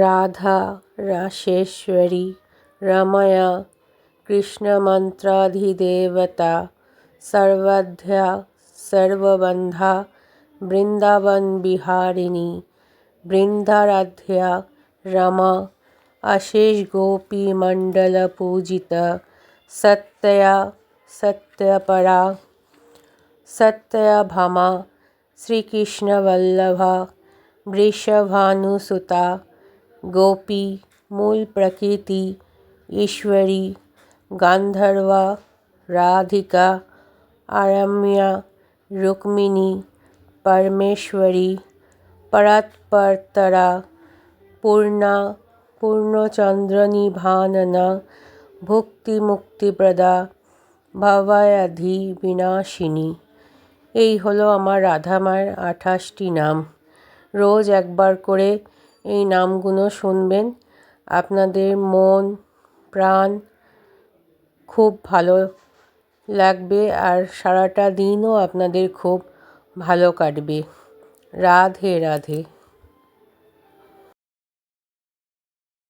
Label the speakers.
Speaker 1: राधा राशेश्वरी रमया कृष्णमन्त्राधिदेवता सर्वध्या सर्वबन्धा वृन्दावन बिहारिणी वृन्दाराध्या रमा अशेष गोपी मंडल पूजिता सत्या सत्यपरा सत्यभामा श्रीकृष्णवल्लभा वृषभानुसुता गोपी मूल प्रकृति ईश्वरी गांधर्वा राधिका आरम्या रुक्मिणी परमेश्वरी परात्परतरा पूर्णा पूर्णचंद्रनिभानना भुक्तिमुक्तिप्रदा ভবায়াধি বিনাশিনী। এই হলো আমার রাধা মায়ের 28টি নাম। রোজ একবার করে এই নামগুলো শুনবেন, আপনাদের মন প্রাণ খুব ভালো লাগবে আর সারাটা দিনও আপনাদের খুব ভালো কাটবে। রাধে রাধে।